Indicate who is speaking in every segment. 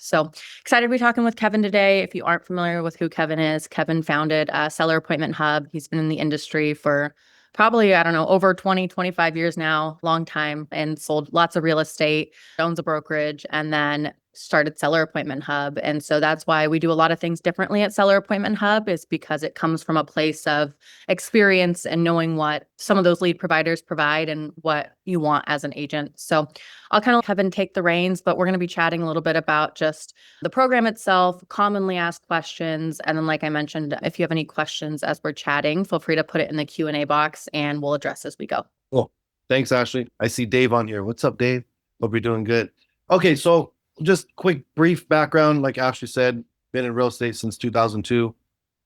Speaker 1: So excited to be talking with Kevin today. If you aren't familiar with who Kevin is, Kevin founded Seller Appointment Hub. He's been in the industry for probably, I don't know, over 20, 25 years now, long time, and sold lots of real estate, owns a brokerage, and then started Seller Appointment Hub. And so that's why we do a lot of things differently at Seller Appointment Hub, is because it comes from a place of experience and knowing what some of those lead providers provide and what you want as an agent. So I'll kind of have Kevin take the reins, but we're going to be chatting a little bit about just the program itself, commonly asked questions. And then, like I mentioned, if you have any questions as we're chatting, feel free to put it in the Q&A box and we'll address as we go.
Speaker 2: Cool. Thanks, Ashley. I see Dave on here. What's up, Dave? Hope you're doing good. Okay, so just quick, brief background. Like Ashley said, been in real estate since 2002.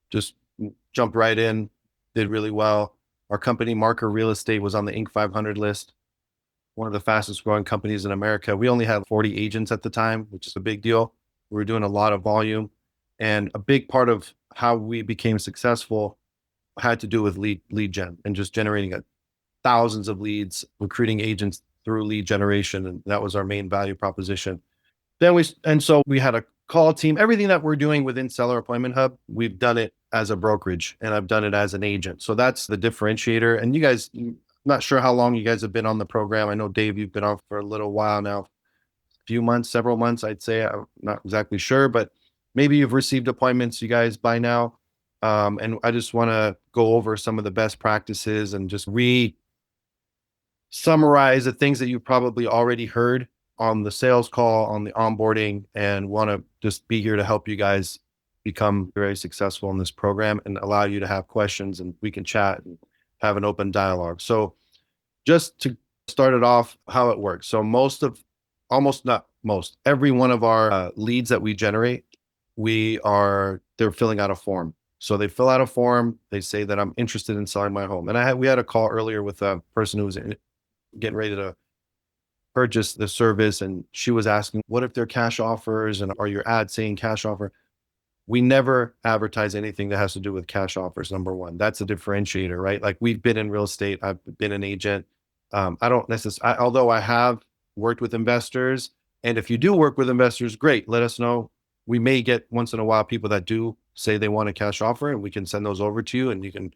Speaker 2: Just jumped right in, did really well. Our company, Marker Real Estate, was on the Inc. 500 list, one of the fastest growing companies in America. We only had 40 agents at the time, which is a big deal. We were doing a lot of volume. And a big part of how we became successful had to do with lead gen and just generating thousands of leads, recruiting agents through lead generation. And that was our main value proposition. So we had a call team. Everything that we're doing within Seller Appointment Hub, we've done it as a brokerage and I've done it as an agent. So that's the differentiator. And you guys, I'm not sure how long you guys have been on the program. I know, Dave, you've been on for a little while now, a few months, several months, I'd say. I'm not exactly sure, but maybe you've received appointments, you guys, by now. And I just want to go over some of the best practices and just summarize the things that you probably already heard on the sales call, on the onboarding, and want to just be here to help you guys become very successful in this program and allow you to have questions and we can chat and have an open dialogue. So just to start it off, how it works. So every one of our leads that we generate, they're filling out a form. So they fill out a form. They say that I'm interested in selling my home. And we had a call earlier with a person who was getting ready to purchase the service. And she was asking, what if they're cash offers? And are your ads saying cash offer? We never advertise anything that has to do with cash offers. Number one, that's a differentiator, right? Like, we've been in real estate. I've been an agent. I don't necessarily, although I have worked with investors. And if you do work with investors, great. Let us know. We may get once in a while people that do say they want a cash offer, and we can send those over to you and you can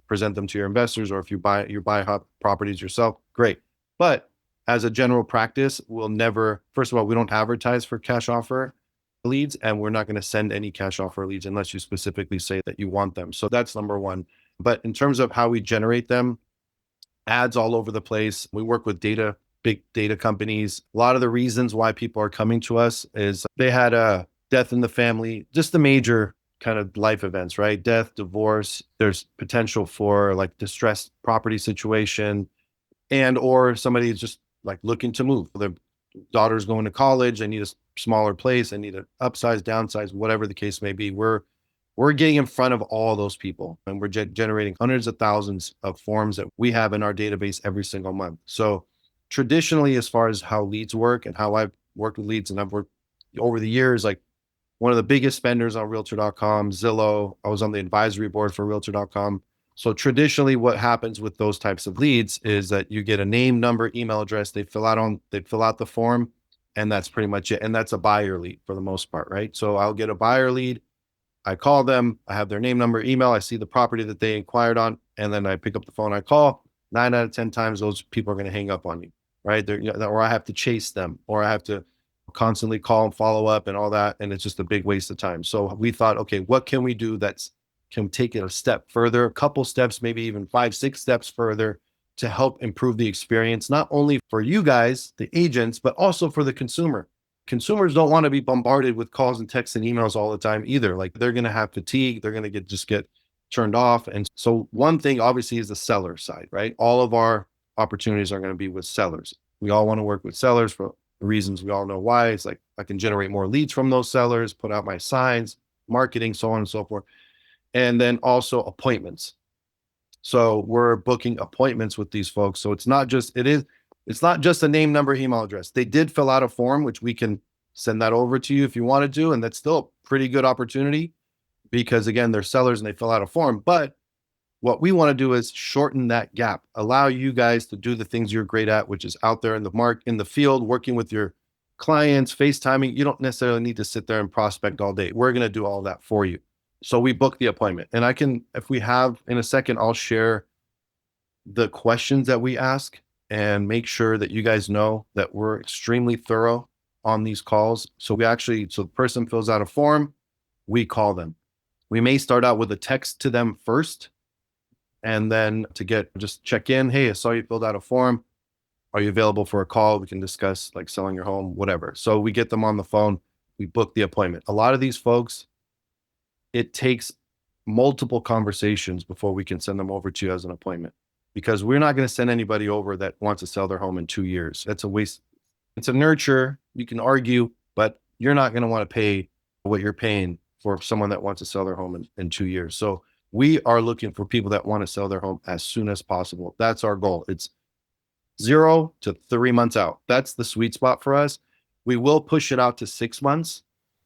Speaker 2: present them to your investors. Or if you buy properties yourself, great. But as a general practice, first of all, we don't advertise for cash offer leads, and we're not going to send any cash offer leads unless you specifically say that you want them. So that's number one. But in terms of how we generate them, ads all over the place. We work with big data companies. A lot of the reasons why people are coming to us is they had a death in the family, just the major kind of life events, right? Death, divorce. There's potential for like distressed property situation, or somebody is just like looking to move. Their daughter's going to college. They need a smaller place. They need to upsize, downsize, whatever the case may be. We're getting in front of all those people, and we're generating hundreds of thousands of forms that we have in our database every single month. So traditionally, as far as how leads work and how I've worked with leads, and I've worked over the years, like one of the biggest spenders on Realtor.com, Zillow. I was on the advisory board for Realtor.com. So traditionally, what happens with those types of leads is that you get a name, number, email address. They fill out the form, and that's pretty much it. And that's a buyer lead for the most part, right? So I'll get a buyer lead. I call them. I have their name, number, email. I see the property that they inquired on, and then I pick up the phone. I call. 9 out of 10 times, those people are going to hang up on you, right? Or I have to chase them, or I have to constantly call and follow up and all that. And it's just a big waste of time. So we thought, okay, what can we do can take it a step further, a couple steps, maybe even 5, 6 steps further to help improve the experience, not only for you guys, the agents, but also for the consumer. Consumers don't want to be bombarded with calls and texts and emails all the time either. Like, they're going to have fatigue. They're going to get turned off. And so one thing obviously is the seller side, right? All of our opportunities are going to be with sellers. We all want to work with sellers for reasons we all know why. It's like, I can generate more leads from those sellers, put out my signs, marketing, so on and so forth. And then also appointments. So we're booking appointments with these folks. So it's not just a name, number, email address. They did fill out a form, which we can send that over to you if you wanted to. And that's still a pretty good opportunity because, again, they're sellers and they fill out a form. But what we want to do is shorten that gap, allow you guys to do the things you're great at, which is out there in the field, working with your clients, FaceTiming. You don't necessarily need to sit there and prospect all day. We're going to do all that for you. So we book the appointment. And I can, if we have in a second, I'll share the questions that we ask and make sure that you guys know that we're extremely thorough on these calls. So so the person fills out a form, we call them. We may start out with a text to them first, and then just check in. Hey, I saw you filled out a form. Are you available for a call? We can discuss like selling your home, whatever. So we get them on the phone. We book the appointment. A lot of these folks, it takes multiple conversations before we can send them over to you as an appointment, because we're not going to send anybody over that wants to sell their home in 2 years. That's a waste. It's a nurture. You can argue, but you're not going to want to pay what you're paying for someone that wants to sell their home in 2 years. So we are looking for people that want to sell their home as soon as possible. That's our goal. It's 0 to 3 months out. That's the sweet spot for us. We will push it out to 6 months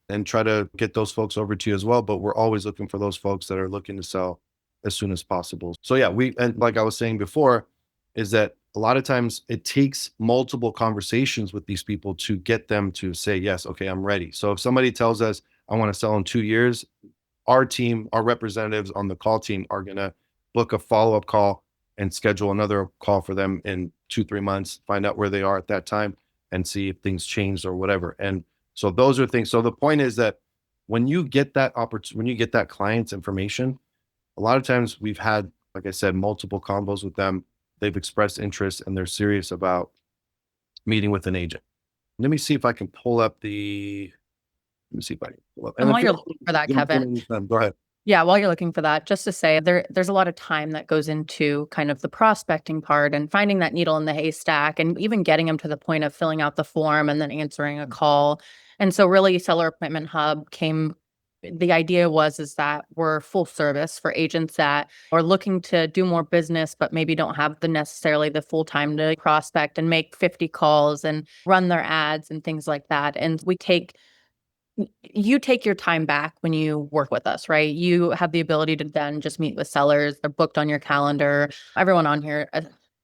Speaker 2: and try to get those folks over to you as well. But we're always looking for those folks that are looking to sell as soon as possible. So yeah, and like I was saying before, is that a lot of times it takes multiple conversations with these people to get them to say, yes, okay, I'm ready. So if somebody tells us, I want to sell in 2 years, our team, our representatives on the call team are going to book a follow-up call and schedule another call for them in 2-3 months, find out where they are at that time and see if things changed or whatever. And so those are things. So the point is that when you get that opportunity, when you get that client's information, a lot of times we've had, like I said, multiple combos with them. They've expressed interest and they're serious about meeting with an agent. Let me see if I can pull up let me see if I can pull up.
Speaker 1: And while you're looking for that, Kevin,
Speaker 2: go ahead.
Speaker 1: yeah, while you're looking for that, just to say there's a lot of time that goes into kind of the prospecting part and finding that needle in the haystack and even getting them to the point of filling out the form and then answering a call. And so really Seller Appointment Hub the idea is that we're full service for agents that are looking to do more business, but maybe don't have necessarily the full time to prospect and make 50 calls and run their ads and things like that. And you take your time back when you work with us, right? You have the ability to then just meet with sellers. They're booked on your calendar. Everyone on here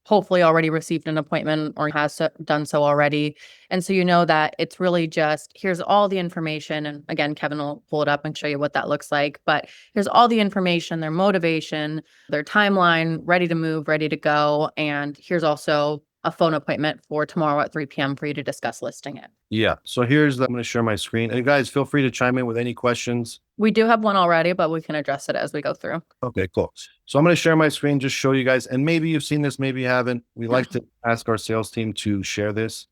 Speaker 1: hopefully already received an appointment or has done so already. And so you know that it's really just, here's all the information. And again, Kevin will pull it up and show you what that looks like. But here's all the information, their motivation, their timeline, ready to move, ready to go. And here's also a phone appointment for tomorrow at 3 p.m. for you to discuss listing it.
Speaker 2: Yeah. So I'm going to share my screen. And guys, feel free to chime in with any questions.
Speaker 1: We do have one already, but we can address it as we go through.
Speaker 2: Okay, cool. So I'm going to share my screen, just show you guys. And maybe you've seen this, maybe you haven't. We like to ask our sales team to share this,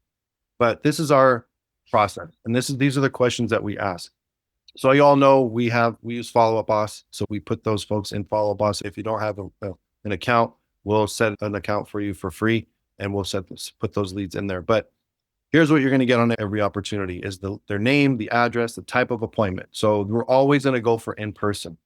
Speaker 2: but this is our process. And these are the questions that we ask. So you all know we use Follow Up Boss. So we put those folks in Follow Up Boss. If you don't have an account, we'll set an account for you for free. And we'll put those leads in there. But here's what you're going to get on every opportunity is their name, the address, the type of appointment. So we're always going to go for in-person.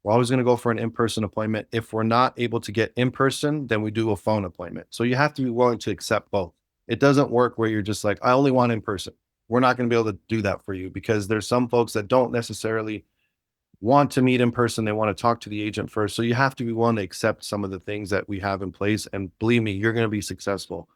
Speaker 2: We're always going to go for an in-person appointment. If we're not able to get in-person, then we do a phone appointment. So you have to be willing to accept both. It doesn't work where you're just like, I only want in-person. We're not going to be able to do that for you because there's some folks that don't necessarily want to meet in person. They want to talk to the agent first. So you have to be willing to accept some of the things that we have in place. And believe me, you're going to be successful.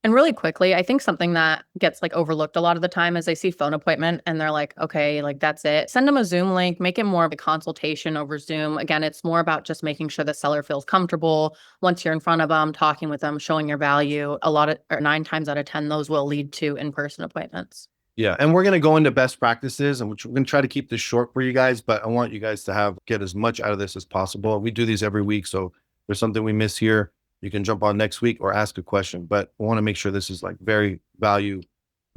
Speaker 1: And really quickly, I think something that gets overlooked a lot of the time is they see phone appointment and they're like, okay, that's it. Send them a Zoom link, make it more of a consultation over Zoom. Again, it's more about just making sure the seller feels comfortable. Once you're in front of them, talking with them, showing your value, 9 times out of 10, those will lead to in-person appointments.
Speaker 2: Yeah. And we're going to go into best practices, and we're going to try to keep this short for you guys, but I want you guys to get as much out of this as possible. We do these every week. So if there's something we miss here, you can jump on next week or ask a question, but I want to make sure this is very value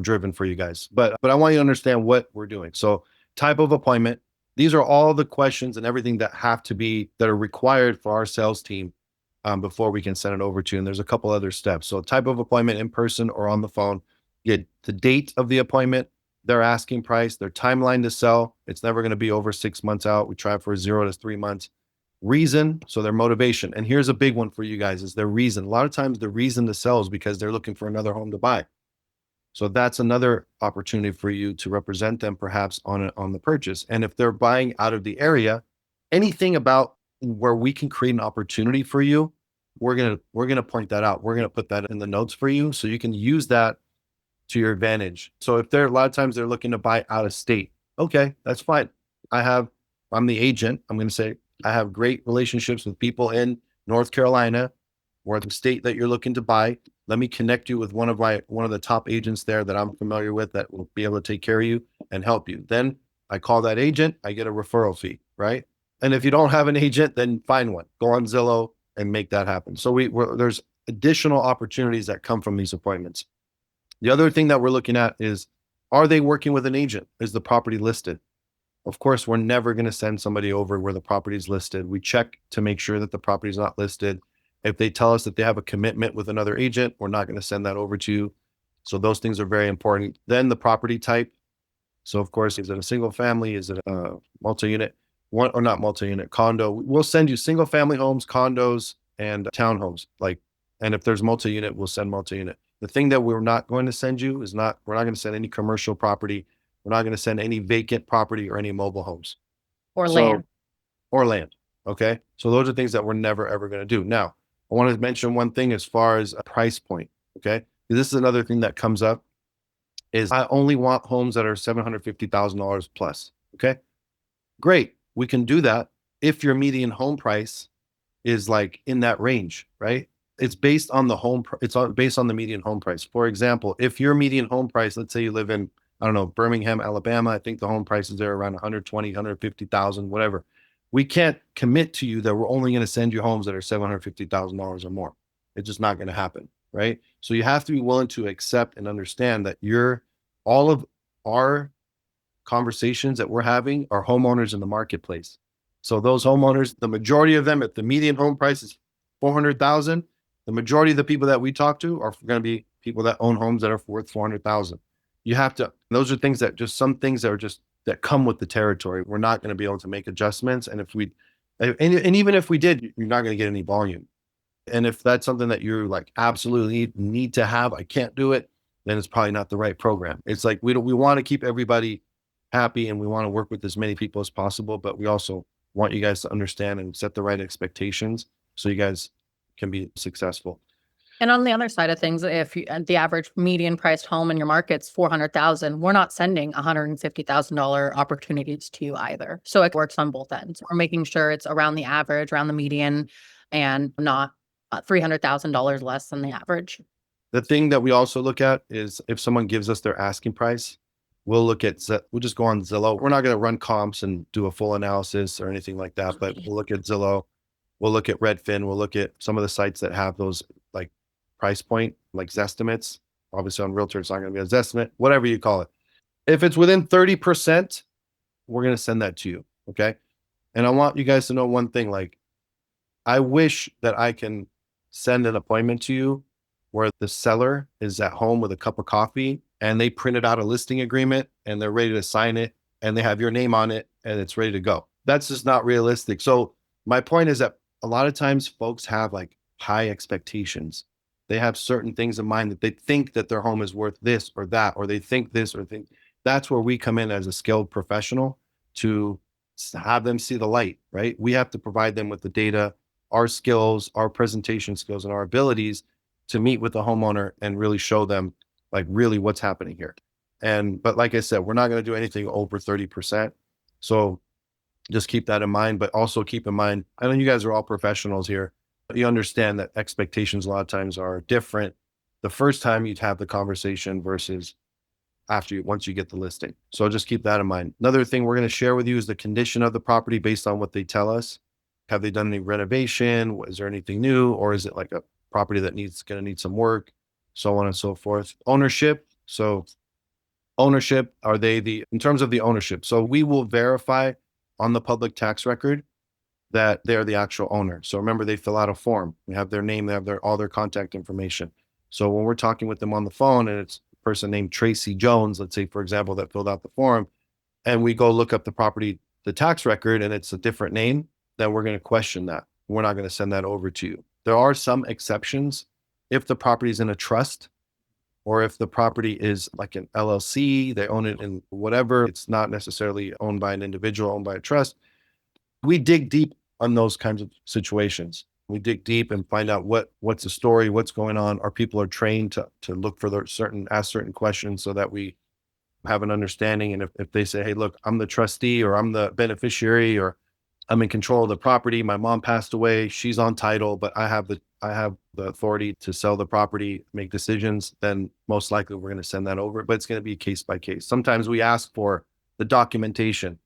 Speaker 2: driven for you guys. But I want you to understand what we're doing. So type of appointment, these are all the questions and everything that are required for our sales team before we can send it over to you. And there's a couple other steps. So type of appointment, in person or on the phone. Get the date of the appointment, their asking price, their timeline to sell. It's never going to be over 6 months out. We try for 0 to 3 months. Reason, so their motivation. And here's a big one for you guys is their reason. A lot of times the reason to sell is because they're looking for another home to buy. So that's another opportunity for you to represent them perhaps on the purchase. And if they're buying out of the area, anything about where we can create an opportunity for you, we're going to point that out. We're going to put that in the notes for you so you can use that to your advantage. So if they're a lot of times they're looking to buy out of state, okay, that's fine. I'm the agent. I'm going to say I have great relationships with people in North Carolina or the state that you're looking to buy. Let me connect you with one of the top agents there that I'm familiar with that will be able to take care of you and help you. Then I call that agent, I get a referral fee, right? And if you don't have an agent, then find one. Go on Zillow and make that happen. So there's additional opportunities that come from these appointments. The other thing that we're looking at is, are they working with an agent? Is the property listed? Of course, we're never going to send somebody over where the property is listed. We check to make sure that the property is not listed. If they tell us that they have a commitment with another agent, we're not going to send that over to you. So those things are very important. Then the property type. So of course, is it a single family? Is it a multi-unit? One or not multi-unit, condo? We'll send you single family homes, condos, and townhomes. And if there's multi-unit, we'll send multi-unit. The thing that we're not going to send you is we're not going to send any commercial property. We're not going to send any vacant property or any mobile homes.
Speaker 1: Or land.
Speaker 2: Or land. Okay. So those are things that we're never, ever going to do. Now, I want to mention one thing as far as a price point. Okay. This is another thing that comes up is I only want homes that are $750,000 plus. Okay. Great. We can do that if your median home price is like in that range, right? It's based on based on the median home price. For example, if your median home price, let's say you live in, I don't know, Birmingham, Alabama, I think the home prices there are around 120, 150,000, whatever. We can't commit to you that we're only going to send you homes that are $750,000 or more. It's just not going to happen, right? So you have to be willing to accept and understand that all of our conversations that we're having are homeowners in the marketplace. So those homeowners, the majority of them, if the median home price is 400,000, the majority of the people that we talk to are going to be people that own homes that are worth 400,000. Those are things that some things that are just, that come with the territory. We're not going to be able to make adjustments. And even if we did, you're not going to get any volume. And if that's something that you're like, absolutely need to have, I can't do it, then it's probably not the right program. It's like, we want to keep everybody happy and we want to work with as many people as possible, but we also want you guys to understand and set the right expectations so you guys can be successful.
Speaker 1: And on the other side of things, if the average median priced home in your market's 400,000, we're not sending $150,000 opportunities to you either. So it works on both ends. We're making sure it's around the average, around the median, and not $300,000 less than the average.
Speaker 2: The thing that we also look at is if someone gives us their asking price, we'll just go on Zillow. We're not going to run comps and do a full analysis or anything like that, but we'll look at Zillow. We'll look at Redfin. We'll look at some of the sites that have those like price point, like Zestimates. Obviously on Realtor, it's not going to be a Zestimate, whatever you call it. If it's within 30%, we're going to send that to you. Okay. And I want you guys to know one thing, like, I wish that I can send an appointment to you where the seller is at home with a cup of coffee and they printed out a listing agreement and they're ready to sign it and they have your name on it and it's ready to go. That's just not realistic. So my point is that a lot of times folks have like high expectations. They have certain things in mind that they think that their home is worth this or that, or they think this or think. That's where we come in as a skilled professional to have them see the light, right? We have to provide them with the data, our skills, our presentation skills, and our abilities to meet with the homeowner and really show them like really what's happening here. But like I said, we're not going to do anything over 30%. So just keep that in mind, but also keep in mind, I know you guys are all professionals here. You understand that expectations a lot of times are different the first time you'd have the conversation versus once you get the listing. So just keep that in mind. Another thing we're going to share with you is the condition of the property based on what they tell us. Have they done any renovation? Is there anything new? Or is it like a property that going to need some work? So on and so forth. Ownership. So ownership, in terms of the ownership. So we will verify on the public tax record that they're the actual owner. So remember, they fill out a form. We have their name, they have all their contact information. So when we're talking with them on the phone and it's a person named Tracy Jones, let's say, for example, that filled out the form, and we go look up the tax record, and it's a different name, then we're going to question that. We're not going to send that over to you. There are some exceptions. If the property is in a trust, or if the property is like an LLC, they own it in whatever, it's not necessarily owned by an individual, owned by a trust. We dig deep on those kinds of situations. We dig deep and find out what's the story, what's going on. Our people are trained to look for ask certain questions so that we have an understanding. And if they say, hey, look, I'm the trustee or I'm the beneficiary or I'm in control of the property. My mom passed away. She's on title, but I have the authority to sell the property, make decisions, then most likely we're going to send that over. But it's going to be case by case. Sometimes we ask for the documentation.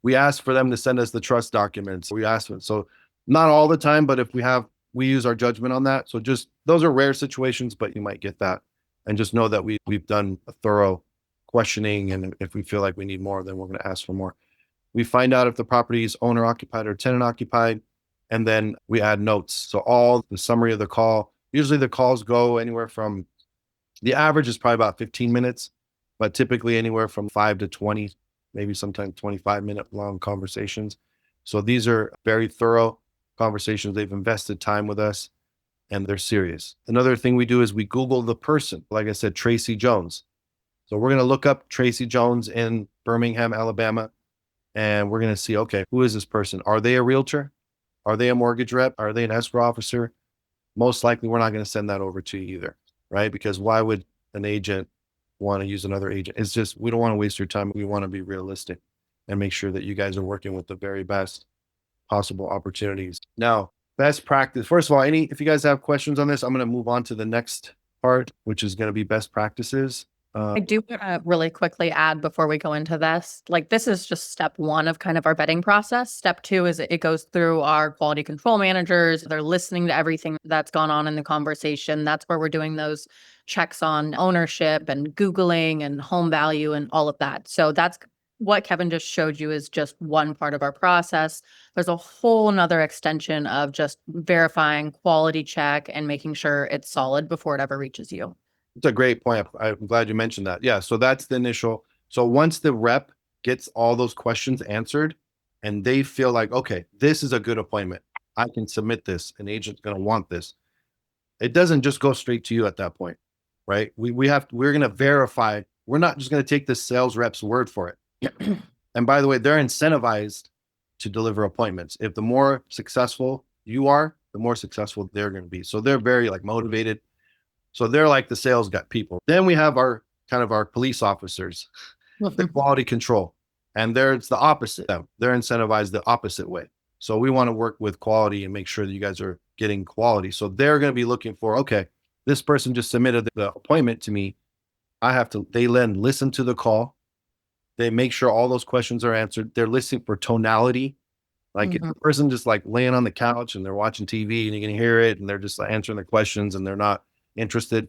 Speaker 2: We ask for them to send us the trust documents. We ask for it. So not all the time, but if we use our judgment on that. So just those are rare situations, but you might get that. And just know that we've done a thorough questioning. And if we feel like we need more, then we're going to ask for more. We find out if the property is owner occupied or tenant occupied, and then we add notes. So all the summary of the call, usually the calls go anywhere from, the average is probably about 15 minutes, but typically anywhere from 5 to 20, maybe sometimes 25-minute long conversations. So these are very thorough conversations. They've invested time with us and they're serious. Another thing we do is we Google the person. Like I said, Tracy Jones. So we're going to look up Tracy Jones in Birmingham, Alabama. And we're going to see, okay, who is this person? Are they a realtor? Are they a mortgage rep? Are they an escrow officer? Most likely, we're not going to send that over to you either, right? Because why would an agent want to use another agent? It's just, we don't want to waste your time. We want to be realistic and make sure that you guys are working with the very best possible opportunities. Now, best practice. First of all, if you guys have questions on this, I'm going to move on to the next part, which is going to be best practices.
Speaker 1: I do want to really quickly add before we go into this, like this is just step one of kind of our vetting process. Step two is it goes through our quality control managers. They're listening to everything that's gone on in the conversation. That's where we're doing those checks on ownership and Googling and home value and all of that. So that's what Kevin just showed you is just one part of our process. There's a whole nother extension of just verifying quality check and making sure it's solid before it ever reaches you.
Speaker 2: It's a great point. I'm glad you mentioned that. Yeah. So that's the initial. So once the rep gets all those questions answered and they feel like, okay, this is a good appointment, I can submit this. An agent's going to want this. It doesn't just go straight to you at that point, right? We're going to verify. We're not just going to take the sales rep's word for it. And by the way, they're incentivized to deliver appointments. If the more successful you are, the more successful they're going to be. So they're very motivated. So they're like the sales gut people. Then we have our police officers, the quality control, and it's the opposite. They're incentivized the opposite way. So we want to work with quality and make sure that you guys are getting quality. So they're going to be looking for, okay, this person just submitted the appointment to me. They then listen to the call. They make sure all those questions are answered. They're listening for tonality. Like if the person just laying on the couch and they're watching TV and you can hear it and they're just answering the questions and they're not interested,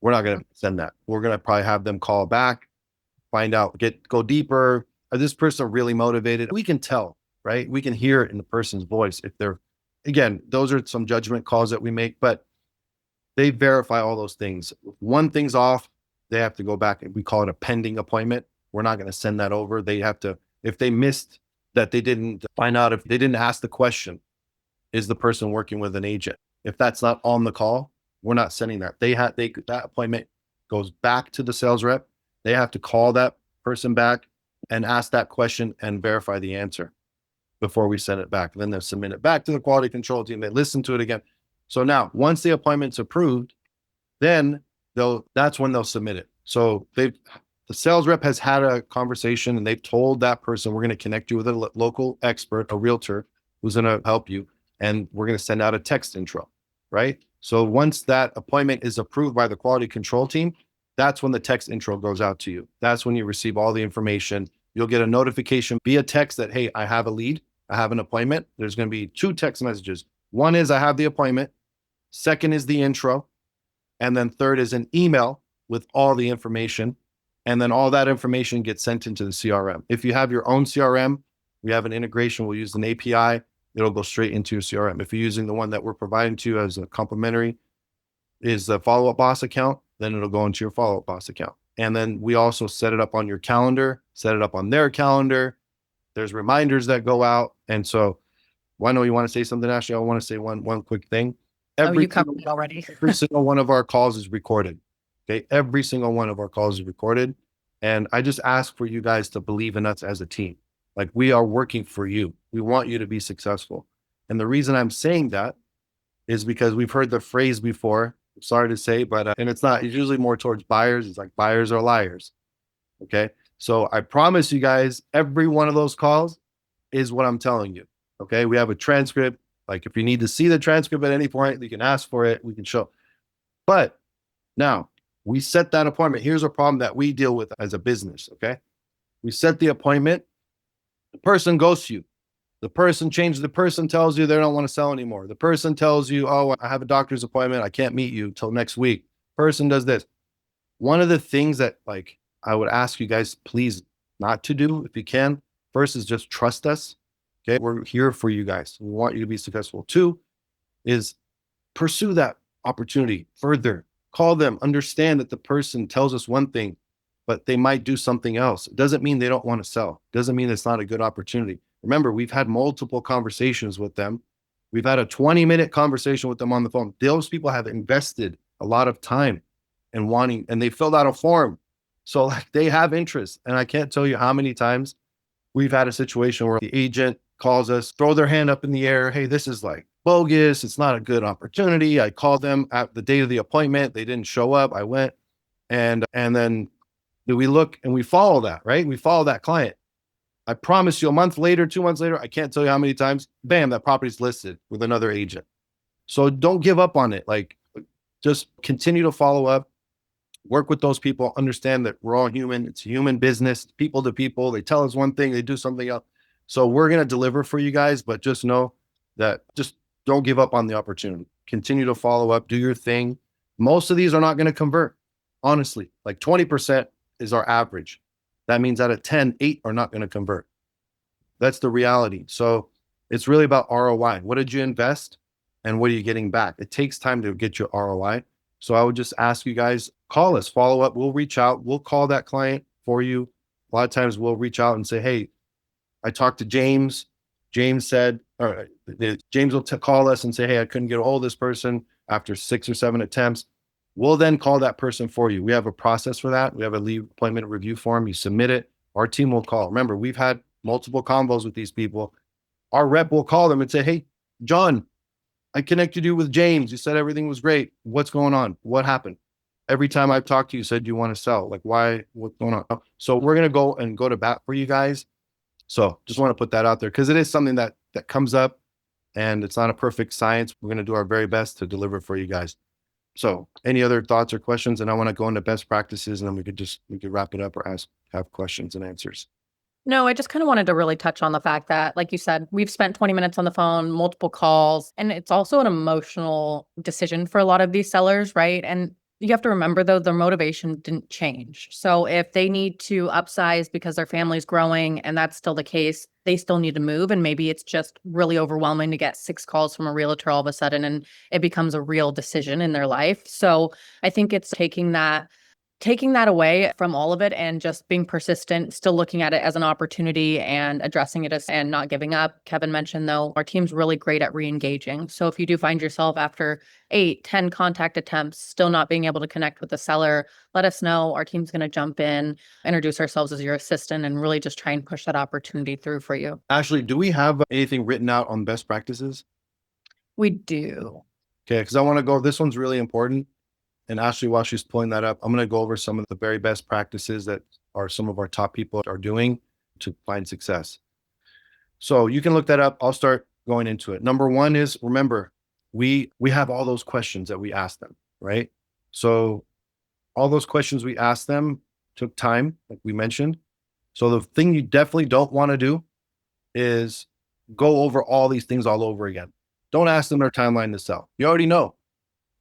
Speaker 2: we're not going to send that. We're going to probably have them call back, find out, go deeper. Is this person really motivated? We can tell, right? We can hear it in the person's voice. If they're, again, those are some judgment calls that we make, but they verify all those things. If one thing's off, they have to go back and we call it a pending appointment. We're not going to send that over. They have to, if they missed that, they didn't find out, if they didn't ask the question, is the person working with an agent? If that's not on the call, we're not sending that. That appointment goes back to the sales rep. They have to call that person back and ask that question and verify the answer before we send it back. Then they'll submit it back to the quality control team. They listen to it again. So now once the appointment's approved, then that's when they'll submit it. So the sales rep has had a conversation and they've told that person, we're going to connect you with a local expert, a realtor who's going to help you. And we're going to send out a text intro, right? So once that appointment is approved by the quality control team, that's when the text intro goes out to you. That's when you receive all the information. You'll get a notification via text that, hey, I have a lead. I have an appointment. There's going to be 2 text messages. One is I have the appointment. Second is the intro. And then third is an email with all the information. And then all that information gets sent into the CRM. If you have your own CRM, we have an integration. We'll use an API. It'll go straight into your CRM. If you're using the one that we're providing to you as a complimentary is the Follow Up Boss account, then it'll go into your Follow Up Boss account. And then we also set it up on your calendar, set it up on their calendar. There's reminders that go out. And so, well, I know you want to say something, Ashley. I want to say one quick thing.
Speaker 1: You covered it already.
Speaker 2: Every single one of our calls is recorded. Okay. Every single one of our calls is recorded. And I just ask for you guys to believe in us as a team. Like we are working for you. We want you to be successful. And the reason I'm saying that is because we've heard the phrase before. Sorry to say, but and it's not. It's usually more towards buyers. It's like buyers are liars. Okay. So I promise you guys, every one of those calls is what I'm telling you. Okay. We have a transcript. Like if you need to see the transcript at any point, you can ask for it. We can show. But now we set that appointment. Here's a problem that we deal with as a business. Okay. We set the appointment. The person goes to you. The person changes. The person tells you they don't want to sell anymore. The person tells you, oh, I have a doctor's appointment. I can't meet you till next week. Person does this. One of the things that like I would ask you guys, please not to do if you can. First is just trust us. Okay. We're here for you guys. We want you to be successful. Two is pursue that opportunity further. Call them, understand that the person tells us one thing, but they might do something else. It doesn't mean they don't want to sell. It doesn't mean it's not a good opportunity. Remember, we've had multiple conversations with them. We've had a 20-minute conversation with them on the phone. Those people have invested a lot of time and wanting, and they filled out a form. So like they have interest. And I can't tell you how many times we've had a situation where the agent calls us, throw their hand up in the air. Hey, this is like bogus. It's not a good opportunity. I called them at the date of the appointment. They didn't show up. I went and then we look and we follow that, right? We follow that client. I promise you a month later, 2 months later, I can't tell you how many times, bam, that property's listed with another agent. So don't give up on it. Like just continue to follow up, work with those people, understand that we're all human. It's a human business, people to people. They tell us one thing, they do something else. So we're going to deliver for you guys, but just know that just don't give up on the opportunity. Continue to follow up, do your thing. Most of these are not going to convert. Honestly, like 20% is our average. That means out of 10, 8 are not going to convert. That's the reality. So it's really about ROI. What did you invest and what are you getting back? It takes time to get your ROI. So I would just ask you guys, call us, follow up. We'll reach out. We'll call that client for you. A lot of times we'll reach out and say, hey, I talked to James. James said, or James will call us and say, hey, I couldn't get a hold of this person after 6 or 7 attempts. We'll then call that person for you. We have a process for that. We have a lead appointment review form. You submit it. Our team will call. Remember, we've had multiple combos with these people. Our rep will call them and say, hey, John, I connected you with James. You said everything was great. What's going on? What happened? Every time I've talked to you, said you want to sell. Like, why? What's going on? So we're going to go to bat for you guys. So just want to put that out there because it is something that comes up and it's not a perfect science. We're going to do our very best to deliver for you guys. So any other thoughts or questions? And I want to go into best practices and then we could wrap it up or have questions and answers.
Speaker 1: No, I just kind of wanted to really touch on the fact that, like you said, we've spent 20 minutes on the phone, multiple calls, and it's also an emotional decision for a lot of these sellers, right? And you have to remember, though, their motivation didn't change. So if they need to upsize because their family's growing and that's still the case, they still need to move. And maybe it's just really overwhelming to get 6 calls from a realtor all of a sudden and it becomes a real decision in their life. So I think it's taking that away from all of it and just being persistent, still looking at it as an opportunity and addressing it and not giving up. Kevin mentioned, though, our team's really great at re-engaging. So if you do find yourself after 8, 10 contact attempts, still not being able to connect with the seller, let us know. Our team's going to jump in, introduce ourselves as your assistant, and really just try and push that opportunity through for you.
Speaker 2: Ashley, do we have anything written out on best practices?
Speaker 1: We do.
Speaker 2: Okay, because I want to go, this one's really important. And Ashley, while she's pulling that up, I'm going to go over some of the very best practices that are some of our top people are doing to find success. So you can look that up. I'll start going into it. Number one is, remember, we have all those questions that we ask them, right? So all those questions we asked them took time, like we mentioned. So the thing you definitely don't want to do is go over all these things all over again. Don't ask them their timeline to sell. You already know,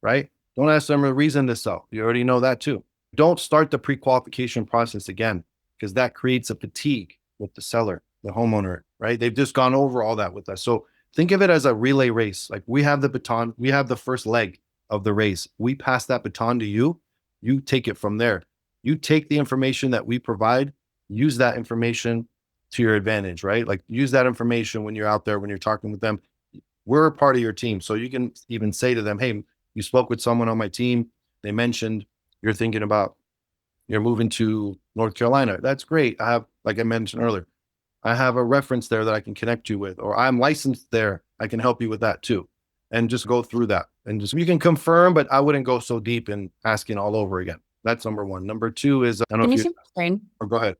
Speaker 2: right? Don't ask them a reason to sell. You already know that too. Don't start the pre-qualification process again because that creates a fatigue with the seller, the homeowner, right? They've just gone over all that with us. So think of it as a relay race. Like we have the baton, we have the first leg of the race. We pass that baton to you. You take it from there. You take the information that we provide, use that information to your advantage, right? Like use that information when you're out there, when you're talking with them. We're a part of your team. So you can even say to them, hey, you spoke with someone on my team. They mentioned you're thinking about you're moving to North Carolina. That's great. I have, like I mentioned earlier, I have a reference there that I can connect you with, or I'm licensed there. I can help you with that too. and just go through that. And just, you can confirm, but I wouldn't go so deep in asking all over again. That's number one. Number two is, I don't know
Speaker 1: Can
Speaker 2: if
Speaker 1: you see my screen?
Speaker 2: or go ahead.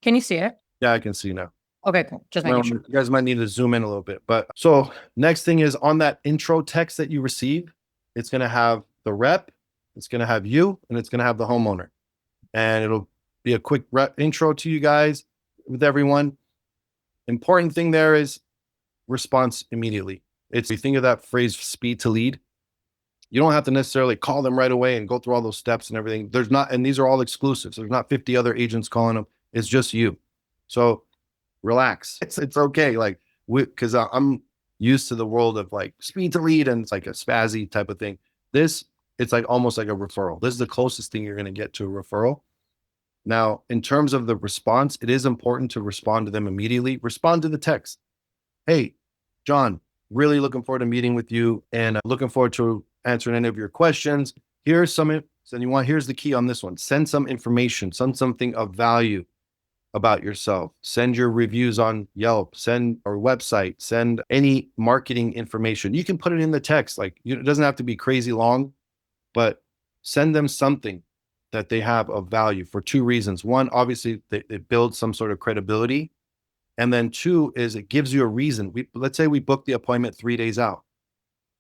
Speaker 1: Can you see it?
Speaker 2: Yeah, I can see now.
Speaker 1: Okay, cool. Just making sure.
Speaker 2: You guys might need to zoom in a little bit. But so next thing is on that intro text that you receive, it's going to have the rep, it's going to have you, and it's going to have the homeowner. And it'll be a quick intro to you guys with everyone. Important thing there is response immediately. It's, you think of that phrase, speed to lead. You don't have to necessarily call them right away and go through all those steps and everything. There's not, and these are all exclusives. There's not 50 other agents calling them. It's just you. So relax. It's okay. Like, because I'm used to the world of like speed to lead and it's like a spazzy type of thing. This, it's like almost like a referral. This is the closest thing you're going to get to a referral. Now, in terms of the response, it is important to respond to them immediately. Respond to the text. Hey, John, really looking forward to meeting with you and looking forward to answering any of your questions. Here's some, here's the key on this one. Send some information, send something of value about yourself. Send your reviews on Yelp, send our website, send any marketing information. You can put it in the text. Like, it doesn't have to be crazy long, but send them something that they have of value for two reasons. One, obviously, it builds some sort of credibility. And then two is it gives you a reason. Let's say we book the appointment 3 days out.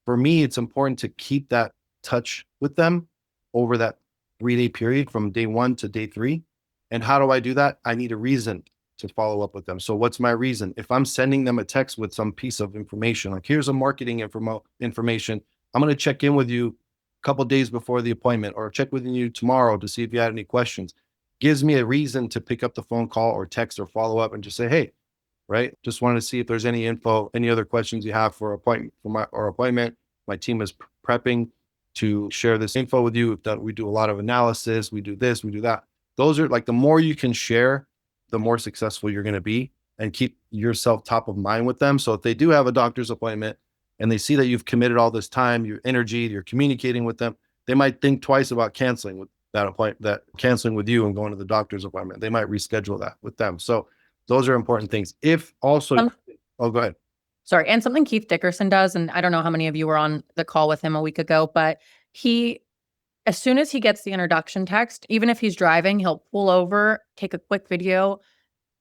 Speaker 2: For me, it's important to keep that touch with them over that 3-day period from day 1 to day 3. And how do I do that? I need a reason to follow up with them. So what's my reason? If I'm sending them a text with some piece of information, like here's a marketing information, I'm going to check in with you a couple of days before the appointment or check with you tomorrow to see if you had any questions. Gives me a reason to pick up the phone call or text or follow up and just say, hey, right? Just wanted to see if there's any info, any other questions you have for appointment, for appointment. My team is prepping to share this info with you. We do a lot of analysis. We do this, we do that. Those are like, the more you can share, the more successful you're going to be, and keep yourself top of mind with them. So if they do have a doctor's appointment and they see that you've committed all this time, your energy, you're communicating with them, they might think twice about canceling with that appointment, that canceling with you and going to the doctor's appointment. They might reschedule that with them. So those are important things. If also, oh, go ahead.
Speaker 1: Sorry. And something Keith Dickerson does, and I don't know how many of you were on the call with him a week ago, but as soon as he gets the introduction text, even if he's driving, he'll pull over, take a quick video.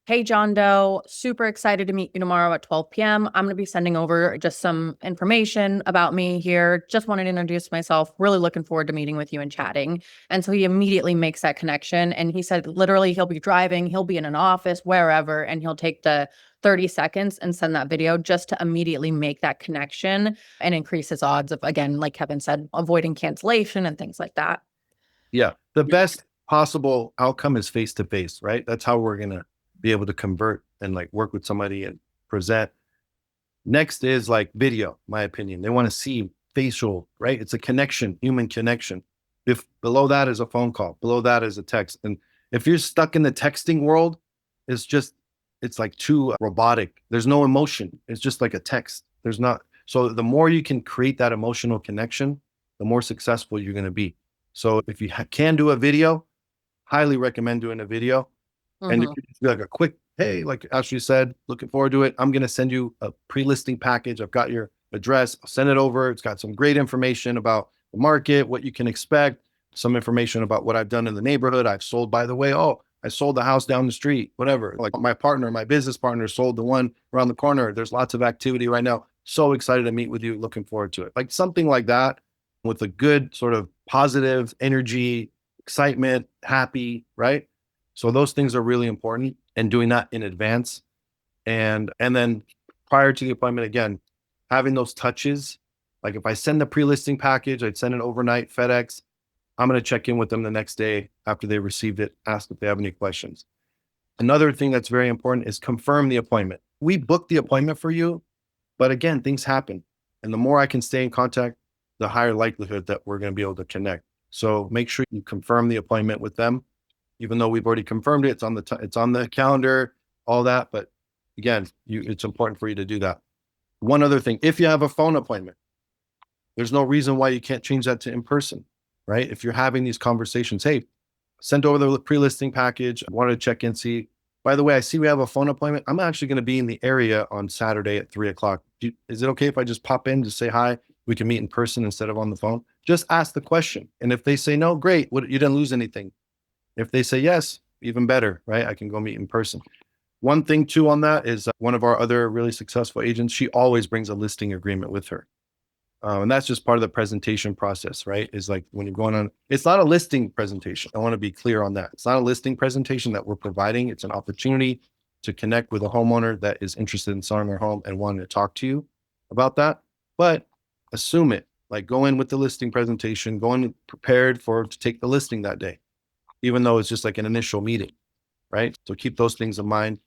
Speaker 1: Hey, John Doe, super excited to meet you tomorrow at 12 p.m. I'm going to be sending over just some information about me here. Just wanted to introduce myself. Really looking forward to meeting with you and chatting. And so he immediately makes that connection. And he said, literally, he'll be driving, he'll be in an office, wherever, and he'll take the 30 seconds and send that video just to immediately make that connection and increase his odds of, again, like Kevin said, avoiding cancellation and things like that.
Speaker 2: Yeah. The best possible outcome is face-to-face, right? That's how we're going to be able to convert and like work with somebody and present. Next is like video, my opinion. They want to see facial, right? It's a connection, human connection. If below that is a phone call, below that is a text. And if you're stuck in the texting world, it's like too robotic. There's no emotion. It's just like a text. There's not. So the more you can create that emotional connection, the more successful you're going to be. So if you can do a video, highly recommend doing a video. And it could be like a quick, hey, like Ashley said, looking forward to it. I'm going to send you a pre-listing package. I've got your address. I'll send it over. It's got some great information about the market, what you can expect, some information about what I've done in the neighborhood. I've sold, by the way, I sold the house down the street, whatever. Like my business partner sold the one around the corner. There's lots of activity right now. So excited to meet with you. Looking forward to it. Like something like that with a good sort of positive energy, excitement, happy, right? So those things are really important, and doing that in advance. And then prior to the appointment, again, having those touches. Like if I send the pre-listing package, I'd send it overnight, FedEx. I'm going to check in with them the next day after they received it, ask if they have any questions. Another thing that's very important is confirm the appointment. We booked the appointment for you, but again, things happen. And the more I can stay in contact, the higher likelihood that we're going to be able to connect. So make sure you confirm the appointment with them. Even though we've already confirmed it, it's on the calendar, all that. But again, it's important for you to do that. One other thing, if you have a phone appointment, there's no reason why you can't change that to in person, right? If you're having these conversations, hey, send over the pre-listing package. I wanted to check in, see, by the way, I see we have a phone appointment. I'm actually going to be in the area on Saturday at 3:00. Is it okay if I just pop in to say hi? We can meet in person instead of on the phone. Just ask the question. And if they say no, great. You didn't lose anything. If they say yes, even better, right? I can go meet in person. One thing too on that is one of our other really successful agents, she always brings a listing agreement with her. And that's just part of the presentation process, right? Is like when you're going on, it's not a listing presentation. I want to be clear on that. It's not a listing presentation that we're providing. It's an opportunity to connect with a homeowner that is interested in selling their home and wanting to talk to you about that. But assume it, like go in with the listing presentation, go in prepared to take the listing that day, even though it's just like an initial meeting, right? So keep those things in mind.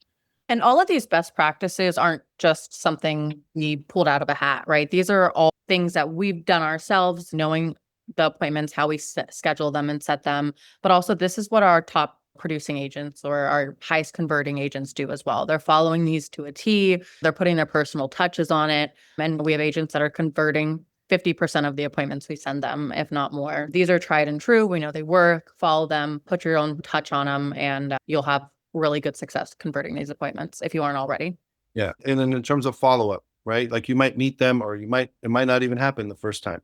Speaker 1: And all of these best practices aren't just something we pulled out of a hat, right? These are all things that we've done ourselves, knowing the appointments, how we schedule them and set them. But also, this is what our top producing agents or our highest converting agents do as well. They're following these to a T. They're putting their personal touches on it. And we have agents that are converting 50% of the appointments we send them, if not more. These are tried and true. We know they work. Follow them, put your own touch on them, and you'll have really good success converting these appointments if you aren't already.
Speaker 2: Yeah. And then in terms of follow-up, right? Like you might meet them or it might not even happen the first time,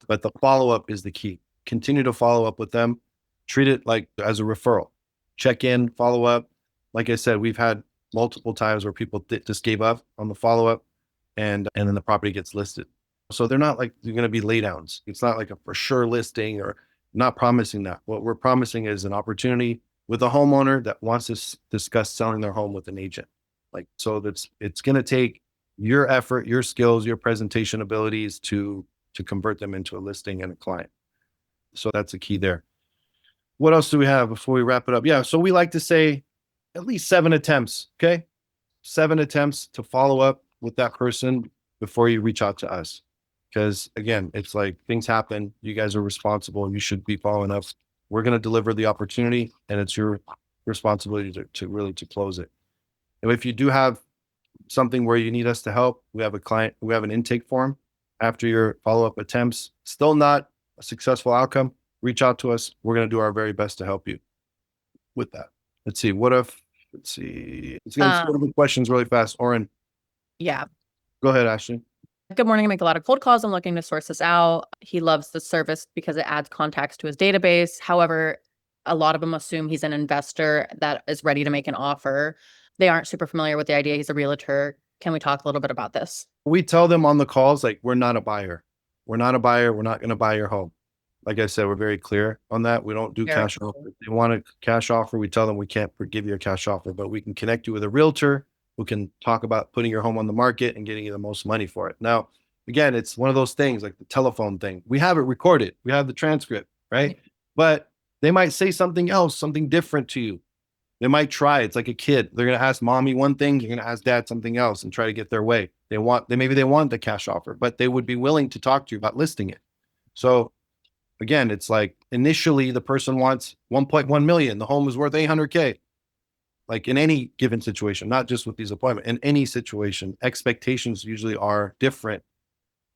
Speaker 2: but the follow-up is the key. Continue to follow up with them. Treat it like as a referral. Check in, follow up. Like I said, we've had multiple times where people just gave up on the follow-up and then the property gets listed. So they're not like they're going to be laydowns. It's not like a for sure listing or not promising that. What we're promising is an opportunity with a homeowner that wants to discuss selling their home with an agent. Like, so it's going to take your effort, your skills, your presentation abilities to convert them into a listing and a client. So that's a key there. What else do we have before we wrap it up? Yeah. So we like to say at least 7 attempts. Okay. 7 attempts to follow up with that person before you reach out to us. Because again, it's like things happen. You guys are responsible. You should be following up. We're going to deliver the opportunity and it's your responsibility to really to close it. And if you do have something where you need us to help, we have an intake form after your follow-up attempts. Still not a successful outcome, reach out to us. We're going to do our very best to help you with that. Let's see. Let's go to the questions really fast. Oren,
Speaker 1: Yeah.
Speaker 2: go ahead, Ashley.
Speaker 1: Good morning. I make a lot of cold calls. I'm looking to source this out. He loves the service because it adds contacts to his database. However, a lot of them assume he's an investor that is ready to make an offer. They aren't super familiar with the idea. He's a realtor. Can we talk a little bit about this?
Speaker 2: We tell them on the calls, like, we're not a buyer. We're not a buyer. We're not going to buy your home. Like I said, we're very clear on that. We don't do cash offer. If they want a cash offer, we tell them we can't give you a cash offer, but we can connect you with a realtor who can talk about putting your home on the market and getting you the most money for it. Now, again, it's one of those things like the telephone thing. We have it recorded. We have the transcript, right? But they might say something else, something different to you. They might try. It's like a kid. They're going to ask mommy one thing. You're going to ask dad something else and try to get their way. Maybe they want the cash offer, but they would be willing to talk to you about listing it. So again, it's like initially the person wants 1.1 million. The home is worth 800K. Like in any given situation, not just with these appointments, in any situation, expectations usually are different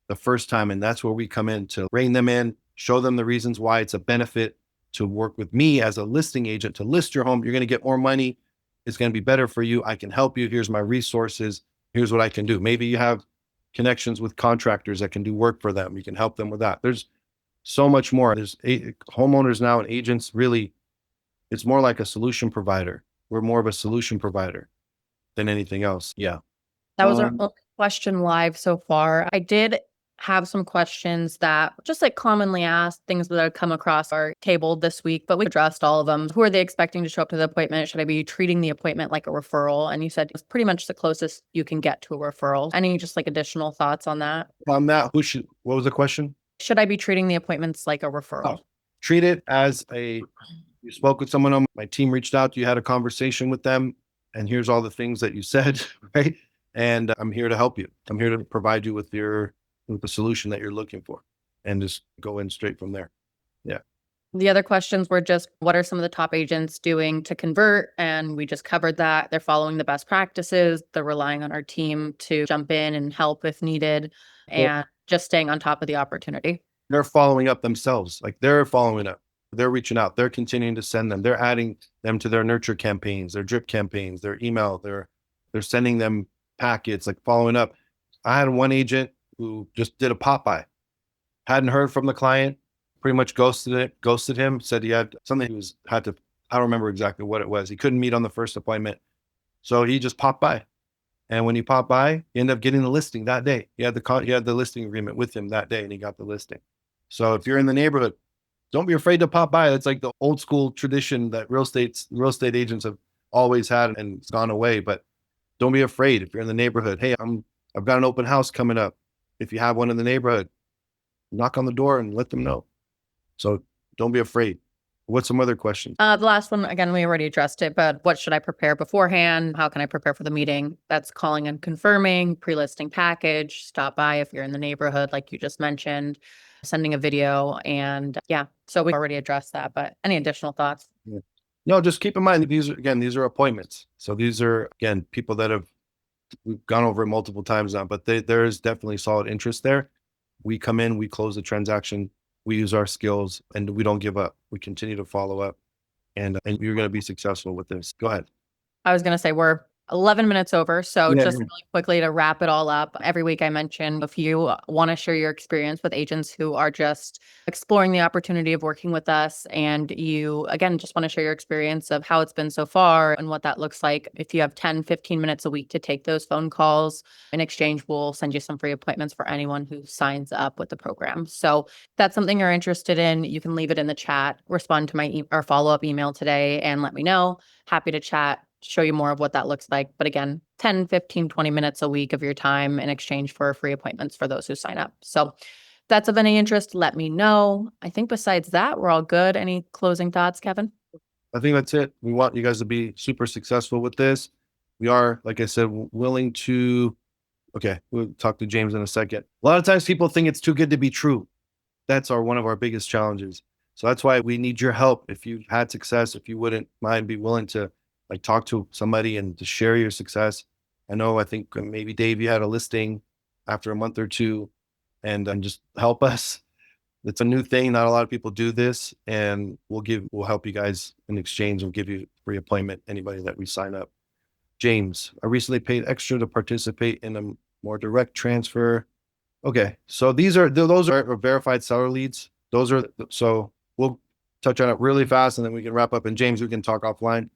Speaker 2: the first time. And that's where we come in to rein them in, show them the reasons why it's a benefit to work with me as a listing agent to list your home. You're going to get more money. It's going to be better for you. I can help you. Here's my resources. Here's what I can do. Maybe you have connections with contractors that can do work for them. You can help them with that. There's so much more. There's homeowners now and agents really, it's more like a solution provider. We're more of a solution provider than anything else. Yeah.
Speaker 1: That was our only question live so far. I did have some questions that just like commonly asked, things that have come across our table this week, but we addressed all of them. Who are they expecting to show up to the appointment? Should I be treating the appointment like a referral? And you said it's pretty much the closest you can get to a referral. Any just like additional thoughts on that?
Speaker 2: On that, what was the question?
Speaker 1: Should I be treating the appointments like a referral?
Speaker 2: Treat it as you spoke with someone on my team, reached out, you had a conversation with them, and here's all the things that you said, right? And I'm here to help you. I'm here to provide you with the solution that you're looking for, and just go in straight from there. Yeah.
Speaker 1: The other questions were just, what are some of the top agents doing to convert? And we just covered that. They're following the best practices. They're relying on our team to jump in and help if needed, and just staying on top of the opportunity.
Speaker 2: They're following up themselves. Like they're following up. They're reaching out. They're continuing to send them. They're adding them to their nurture campaigns, their drip campaigns, their email. They're sending them packets, like following up. I had one agent who just did a pop-by. Hadn't heard from the client, pretty much ghosted him, said he had something had to, I don't remember exactly what it was. He couldn't meet on the first appointment. So he just popped by. And when he popped by, he ended up getting the listing that day. He had the listing agreement with him that day, and he got the listing. So if you're in the neighborhood, don't be afraid to pop by. It's like the old school tradition that real estate agents have always had, and it's gone away. But don't be afraid if you're in the neighborhood. Hey, I've got an open house coming up. If you have one in the neighborhood, knock on the door and let them know. So don't be afraid. What's some other questions?
Speaker 1: The last one, again, we already addressed it, but what should I prepare beforehand? How can I prepare for the meeting? That's calling and confirming, pre-listing package, stop by if you're in the neighborhood, like you just mentioned, sending a video. And yeah, so we already addressed that, but any additional thoughts?
Speaker 2: Yeah. No, just keep in mind that these are appointments. So these are, again, people that we've gone over it multiple times now, but there is definitely solid interest there. We come in, we close the transaction, we use our skills, and we don't give up. We continue to follow up, and you're going to be successful with this. Go ahead.
Speaker 1: I was going to say we're 11 minutes over. So
Speaker 2: Yeah.
Speaker 1: just really quickly to wrap it all up, every week I mention if you want to share your experience with agents who are just exploring the opportunity of working with us, and you, again, just want to share your experience of how it's been so far and what that looks like. If you have 10, 15 minutes a week to take those phone calls, in exchange, we'll send you some free appointments for anyone who signs up with the program. So if that's something you're interested in, you can leave it in the chat, respond to my our follow-up email today and let me know. Happy to chat, show you more of what that looks like. But again, 10, 15, 20 minutes a week of your time in exchange for free appointments for those who sign up. So if that's of any interest, let me know. I think besides that, we're all good. Any closing thoughts, Kevin?
Speaker 2: I think that's it. We want you guys to be super successful with this. We are, like I said, willing to, okay, we'll talk to James in a second. A lot of times people think it's too good to be true. That's one of our biggest challenges. So that's why we need your help. If you've had success, if you wouldn't mind, be willing to like talk to somebody and to share your success. I think maybe Dave, you had a listing after a month or two, and just help us. It's a new thing. Not a lot of people do this, and we'll help you guys in exchange and give you a free appointment. Anybody that we sign up. James, I recently paid extra to participate in a more direct transfer. Okay, so those are verified seller leads. So we'll touch on it really fast, and then we can wrap up. And James, we can talk offline.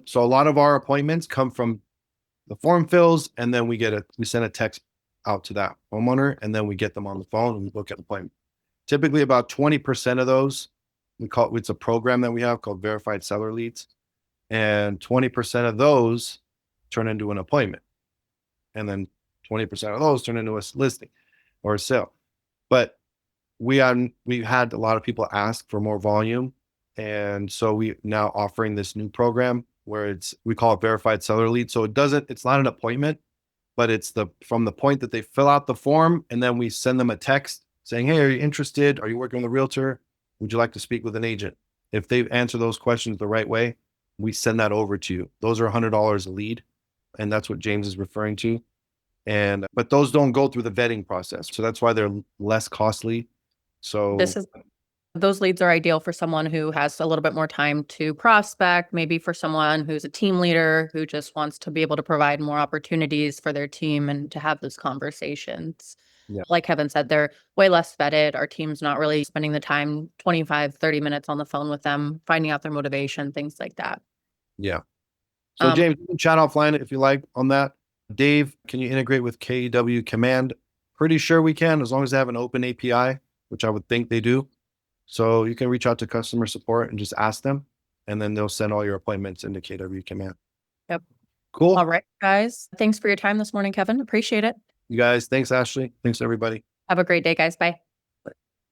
Speaker 2: So a lot of our appointments come from the form fills, and then we send a text out to that homeowner, and then we get them on the phone and we book an appointment. Typically about 20% of those, it's a program that we have called verified seller leads, and 20% of those turn into an appointment, and then 20% of those turn into a listing or a sale. But we had a lot of people ask for more volume, and so we now offering this new program where we call it verified seller lead. So it's not an appointment, but it's from the point that they fill out the form, and then we send them a text saying, hey, are you interested? Are you working with a realtor? Would you like to speak with an agent? If they answer those questions the right way, we send that over to you. Those are $100 a lead, and that's what James is referring to. But those don't go through the vetting process, so that's why they're less costly. So
Speaker 1: those leads are ideal for someone who has a little bit more time to prospect, maybe for someone who's a team leader who just wants to be able to provide more opportunities for their team and to have those conversations.
Speaker 2: Yeah.
Speaker 1: Like Kevin said, they're way less vetted. Our team's not really spending the time 25, 30 minutes on the phone with them, finding out their motivation, things like that.
Speaker 2: Yeah. So James, you can chat offline if you like on that. Dave, can you integrate with KW Command? Pretty sure we can, as long as they have an open API, which I would think they do. So you can reach out to customer support and just ask them, and then they'll send all your appointments into KW Command.
Speaker 1: Yep.
Speaker 2: Cool.
Speaker 1: All right, guys. Thanks for your time this morning, Kevin. Appreciate it.
Speaker 2: You guys, thanks, Ashley. Thanks, everybody.
Speaker 1: Have a great day, guys. Bye.